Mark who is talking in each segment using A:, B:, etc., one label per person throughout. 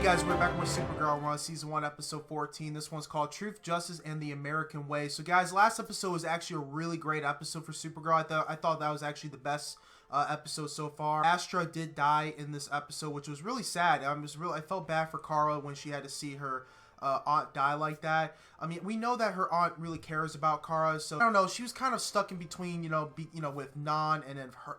A: Guys, we're back with Supergirl 1, Season 1, Episode 14. This one's called Truth, Justice, and the American Way. So guys, last episode was actually a really great episode for Supergirl. I thought that was actually the best episode so far. Astra did die in this episode, which was really sad. I felt bad for Kara when she had to see her aunt die like that. I mean, we know that her aunt really cares about Kara, so I don't know. She was kind of stuck in between, with Nan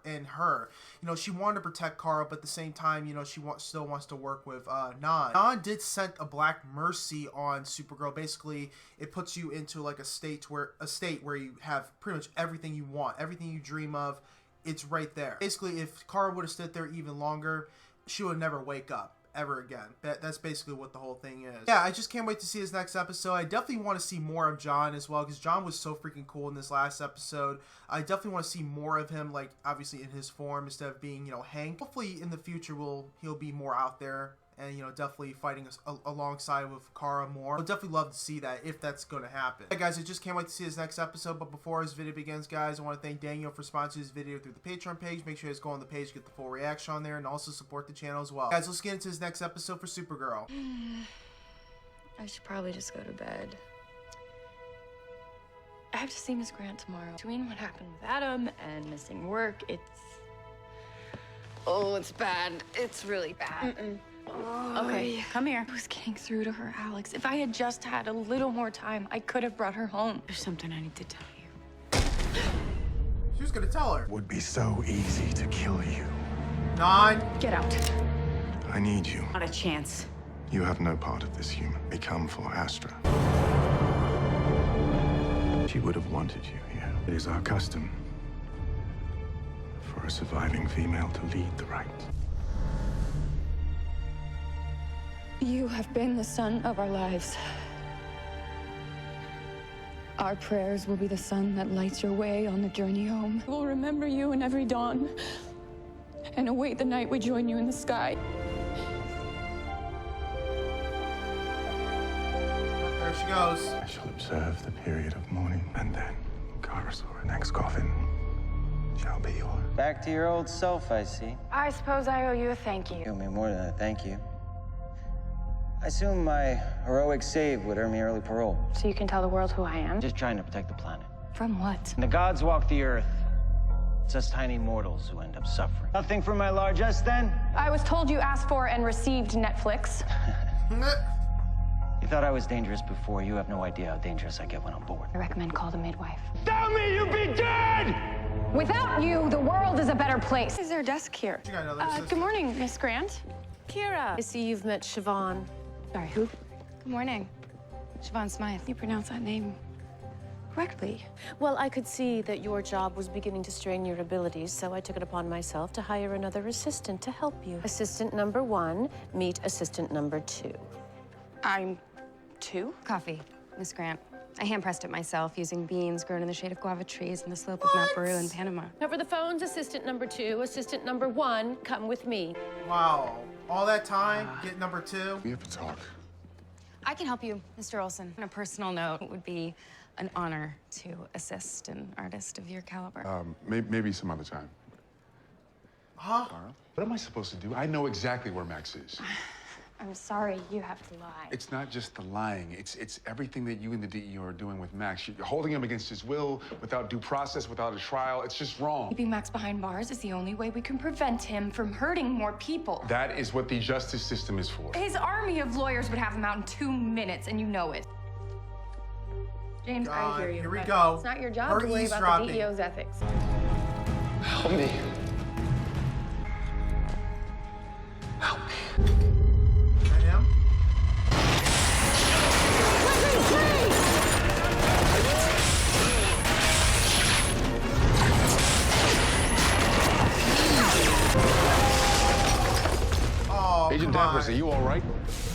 A: and her. She wanted to protect Kara, but at the same time, she still wants to work with Nan. Nan did send a black mercy on Supergirl. Basically, it puts you into like a state where you have pretty much everything you want, everything you dream of. It's right there. Basically, if Kara would have stood there even longer, she would never wake up ever again. That's basically what the whole thing is. Yeah, I just can't wait to see his next episode. I definitely want to see more of John as well, because John was so freaking cool in this last episode. I definitely want to see more of him, like obviously in his form instead of being, Hank. Hopefully in the future he'll be more out there and definitely fighting alongside with Kara more. I'll definitely love to see that if that's going to happen. Hey guys, I just can't wait to see his next episode. But before this video begins, guys, I want to thank Daniel for sponsoring this video through the Patreon page. Make sure you guys go on the page to get the full reaction on there, and also support the channel as well. Guys, let's get into his next episode for Supergirl.
B: I should probably just go to bed. I have to see Miss Grant tomorrow. Between what happened with Adam and missing work, it's bad. It's really bad. Okay, come here. I was getting through to her, Alex. If I had just had a little more time, I could have brought her home. There's something I need to tell you.
A: She was gonna tell her.
C: It would be so easy to kill you.
A: Nan,
B: get out.
C: I need you.
B: Not a chance.
C: You have no part of this human. We come for Astra. She would have wanted you here. It is our custom for a surviving female to lead the right.
B: You have been the sun of our lives. Our prayers will be the sun that lights your way on the journey home. We'll remember you in every dawn and await the night we join you in the sky.
A: there she goes.
C: I shall observe the period of mourning, and then Kara's next coffin shall be yours.
D: Back to your old self, I see.
E: I suppose I owe you a thank you.
D: You owe me more than a thank you. I assume my heroic save would earn me early parole.
E: So you can tell the world who I am?
D: Just trying to protect the planet.
B: From what?
D: When the gods walk the earth, it's us tiny mortals who end up suffering. Nothing from my largesse, then?
E: I was told you asked for and received Netflix.
D: You thought I was dangerous before. You have no idea how dangerous I get when I'm bored.
E: I recommend call the midwife.
D: Tell me you'd be dead!
E: Without you, the world is a better place.
B: Is there a desk here?
A: She got another sister.
E: Good morning, Miss Grant.
F: Kira. I see you've met Siobhan.
E: Sorry, who?
B: Good morning. Siobhan Smythe. You pronounce that name correctly.
F: Well, I could see that your job was beginning to strain your abilities, so I took it upon myself to hire another assistant to help you. Assistant number 1, meet assistant number 2.
B: I'm 2?
G: Coffee, Miss Grant. I hand-pressed it myself using beans grown in the shade of guava trees in the slope of Mount Peru in Panama.
F: Over the phones, assistant number 2, assistant number 1, come with me.
A: Wow. All that time, get number 2.
C: We have to talk.
G: I can help you, Mr. Olson. On a personal note, it would be an honor to assist an artist of your caliber.
C: Maybe some other time.
A: Huh?
C: What am I supposed to do? I know exactly where Max is.
E: I'm sorry you have to lie.
C: It's not just the lying. It's everything that you and the DEO are doing with Max. You're holding him against his will, without due process, without a trial. It's just wrong.
B: Keeping Max behind bars is the only way we can prevent him from hurting more people.
C: That is what the justice system is for.
B: His army of lawyers would have him out in 2 minutes, and you know it.
E: James, I hear you.
A: Here we
E: but
A: go.
E: It's not your job
A: Her
E: to worry about
A: eavesdropping.
E: the DEO's ethics.
C: Help me. Help me.
A: Is that him? Oh,
C: Agent
A: come
C: Danvers,
A: on.
C: are you all right?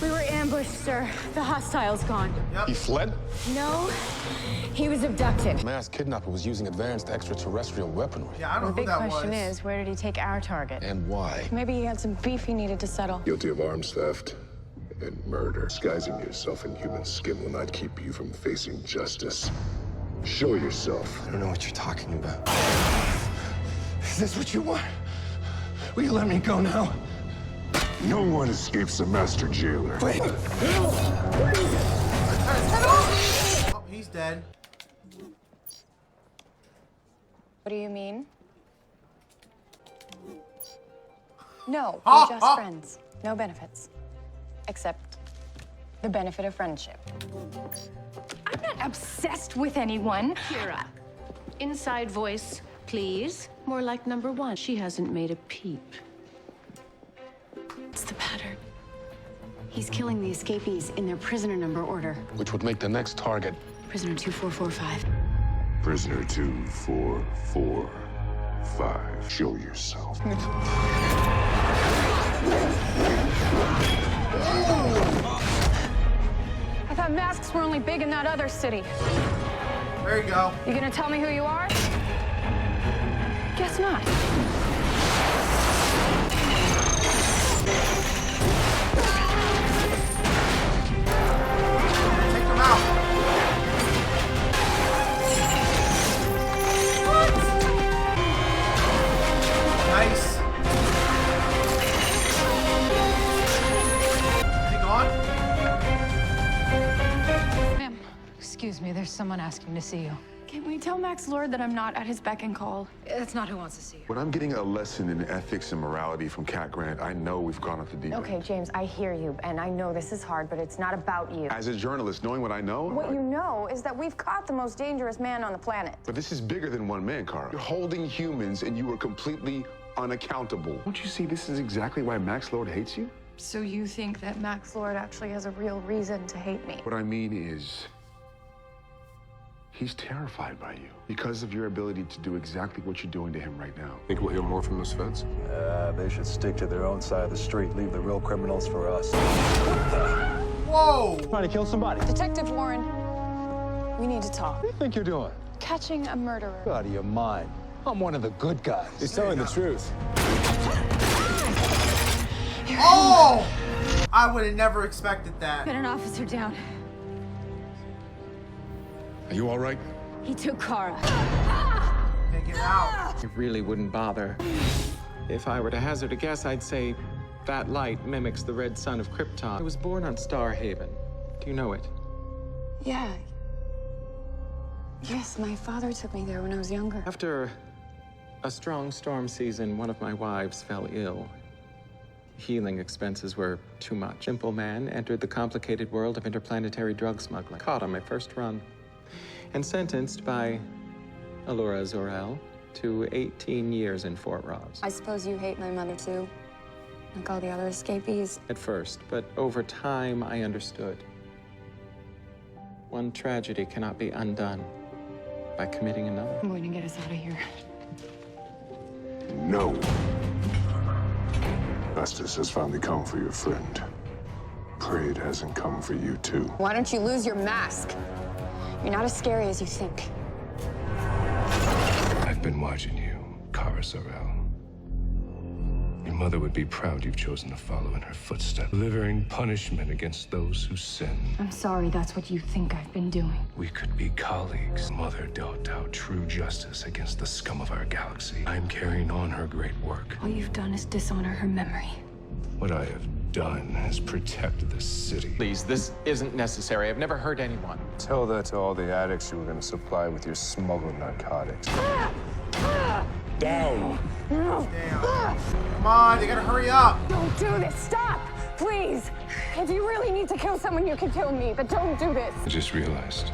E: We were ambushed, sir. The hostile's gone.
A: Yep.
C: He fled?
E: No, he was abducted.
H: Mass kidnapper was using advanced extraterrestrial weaponry.
A: Yeah, I don't know
E: The
A: who
E: big
A: that
E: question
A: was.
E: is, where did he take our target?
H: And why?
E: Maybe he had some beef he needed to settle.
I: Guilty of arms theft and murder. Disguising yourself in human skin will not keep you from facing justice. Show yourself.
H: I don't know what you're talking about. Is this what you want? Will you let me go now?
I: No one escapes the master jailer.
A: Oh, he's dead.
B: What do you mean? No, we're just friends. No benefits. Except the benefit of friendship. I'm not obsessed with anyone.
F: Kira, inside voice, please. More like number one. She hasn't made a peep.
B: It's the pattern. He's killing the escapees in their prisoner number order.
H: Which would make the next target.
B: Prisoner 2445.
I: Prisoner 2445. Show yourself.
E: I thought masks were only big in that other city.
A: There you go.
E: You gonna tell me who you are? Guess not.
A: Take them out. Nice. Is he gone?
E: Ma'am, excuse me, there's someone asking to see you.
B: Can we tell Max Lord that I'm not at his beck and call?
E: That's not who wants to see you.
C: When I'm getting a lesson in ethics and morality from Cat Grant, I know we've gone off the deep end.
E: Okay, James, I hear you, and I know this is hard, but it's not about you.
C: As a journalist, knowing what I know...
E: What you know is that we've caught the most dangerous man on the planet.
C: But this is bigger than one man, Kara. You're holding humans, and you are completely unaccountable. Don't you see this is exactly why Max Lord hates you?
B: So you think that Max Lord actually has a real reason to hate me?
C: What I mean is... he's terrified by you because of your ability to do exactly what you're doing to him right now.
H: Think we'll hear more from those feds?
J: They should stick to their own side of the street. Leave the real criminals for us.
A: Whoa!
J: Trying to kill somebody.
B: Detective Warren, we need to talk.
J: What do you think you're doing?
B: Catching a murderer.
J: Out of your mind. I'm one of the good guys. He's telling the truth.
A: Oh! I would have never expected that.
E: Get an officer down.
H: Are you all right?
E: He took Kara.
A: Can't get out.
K: It really wouldn't bother. If I were to hazard a guess, I'd say that light mimics the red sun of Krypton. It was born on Starhaven. Do you know it?
B: Yeah. Yes, my father took me there when I was younger.
K: After a strong storm season, one of my wives fell ill. Healing expenses were too much. Simple man entered the complicated world of interplanetary drug smuggling. Caught on my first run. And sentenced by Allura Zor-El to 18 years in Fort Ross.
B: I suppose you hate my mother too, like all the other escapees.
K: At first, but over time I understood. One tragedy cannot be undone by committing another.
B: I'm going to get us out of here.
I: No. Justice has finally come for your friend. Pray it hasn't come for you too.
B: Why don't you lose your mask? You're not as scary as you think.
L: I've been watching you, Kara Zor-El. Your mother would be proud you've chosen to follow in her footsteps, delivering punishment against those who sin.
B: I'm sorry that's what you think I've been doing.
L: We could be colleagues. Mother dealt out true justice against the scum of our galaxy. I'm carrying on her great work.
B: All you've done is dishonor her memory.
L: What I have done has protected this city.
K: Please, this isn't necessary. I've never hurt anyone.
J: Tell that to all the addicts you were going to supply with your smuggled narcotics. Down.
A: Damn. Come on, you gotta hurry up.
E: Don't do this. Stop, please. If you really need to kill someone, you can kill me, but don't do this.
L: I just realized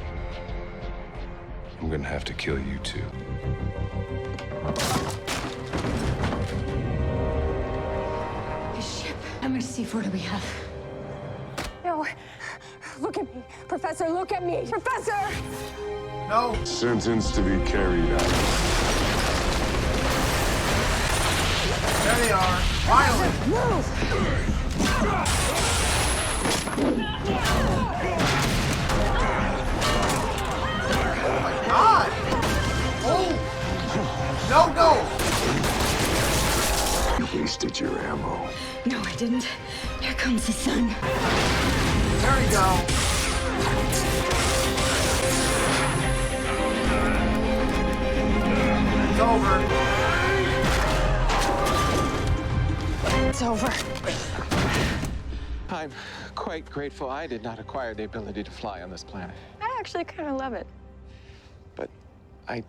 L: I'm gonna have to kill you too.
B: How much C4 do we have?
E: No. Look at me. Professor, look at me. Professor!
A: No.
I: Sentence to be carried out.
A: There they are. Violent.
E: Move!
A: Oh my God. Oh. No.
I: You wasted your ammo.
B: No, I didn't. Here comes the sun.
A: There we go. It's over.
E: It's over.
K: I'm quite grateful I did not acquire the ability to fly on this planet.
B: I actually kind of love it.
K: But I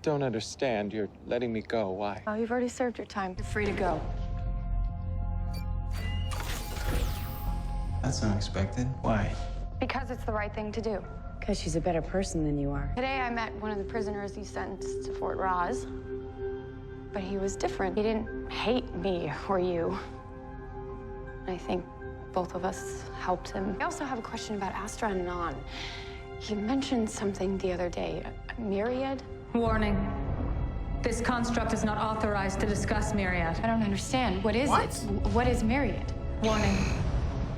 K: don't understand. You're letting me go. Why?
B: Oh, you've already served your time. You're free to go.
D: That's unexpected. Why?
B: Because it's the right thing to do.
F: Because she's a better person than you are.
B: Today I met one of the prisoners you sentenced to Fort Roz. But he was different. He didn't hate me or you. I think both of us helped him. I also have a question about Astra and Non. He mentioned something the other day. Myriad?
M: Warning. This construct is not authorized to discuss Myriad.
B: I don't understand. What is it? What is Myriad?
M: Warning.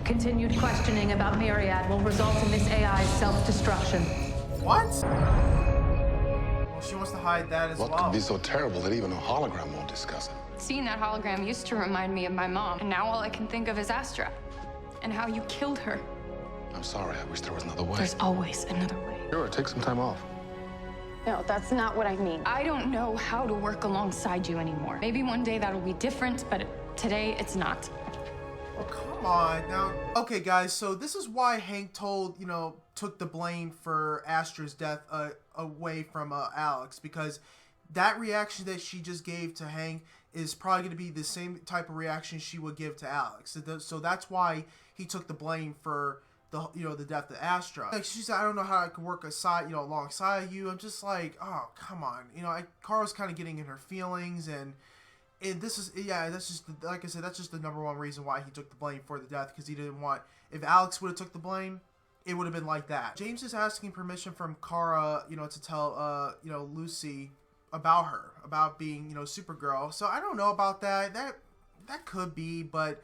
M: Continued questioning about Myriad will result in this AI's self-destruction.
A: What? Well, she wants to hide that as well.
H: What could be so terrible that even a hologram won't discuss it?
B: Seeing that hologram used to remind me of my mom, and now all I can think of is Astra. And how you killed her.
H: I'm sorry, I wish there was another way.
B: There's always another way.
H: Sure, take some time off.
B: No, that's not what I mean. I don't know how to work alongside you anymore. Maybe one day that'll be different, but today it's not.
A: Oh, come on now. Okay, guys, so this is why Hank took the blame for Astra's death away from Alex, because that reaction that she just gave to Hank is probably going to be the same type of reaction she would give to Alex. So that's why he took the blame for the death of Astra. Like, she said, I don't know how I could work alongside you. I'm just like, oh, come on. Kara's kind of getting in her feelings, and this is, that's just, like I said, that's just the number one reason why he took the blame for the death, because he didn't want, if Alex would have took the blame, it would have been like that. James is asking permission from Kara, to tell, Lucy about being, Supergirl. So I don't know about that. That could be, but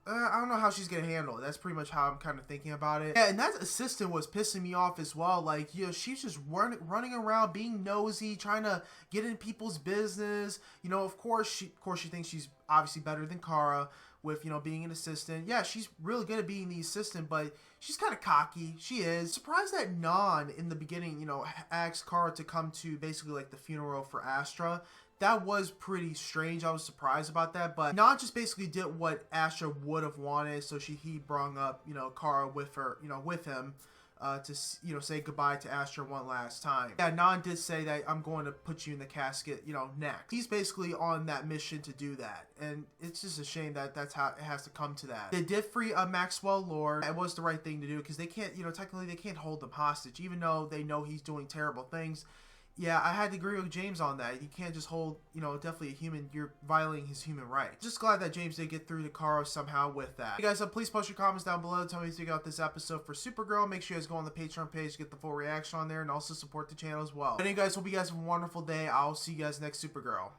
A: I don't know how she's gonna handle it. That's pretty much how I'm kind of thinking about it. Yeah, and that assistant was pissing me off as well. Like, she's just running around being nosy, trying to get in people's business. Of course she thinks she's obviously better than Kara with being an assistant. Yeah, she's really good at being the assistant, but she's kind of cocky. She is. Surprised that Non in the beginning, asked Kara to come to basically like the funeral for Astra. That was pretty strange. I was surprised about that, but Non just basically did what Astra would have wanted. So he brought up, Kara with her, with him, to say goodbye to Astra one last time. Yeah, Non did say that I'm going to put you in the casket, next. He's basically on that mission to do that, and it's just a shame that that's how it has to come to that. They did free Maxwell Lord. It was the right thing to do, because they can't, technically they can't hold him hostage, even though they know he's doing terrible things. Yeah, I had to agree with James on that. You can't just hold, definitely a human. You're violating his human rights. Just glad that James did get through to Kara somehow with that. Hey guys, please post your comments down below. Tell me what you think about this episode for Supergirl. Make sure you guys go on the Patreon page to get the full reaction on there, and also support the channel as well. Anyway guys, hope you guys have a wonderful day. I'll see you guys next Supergirl.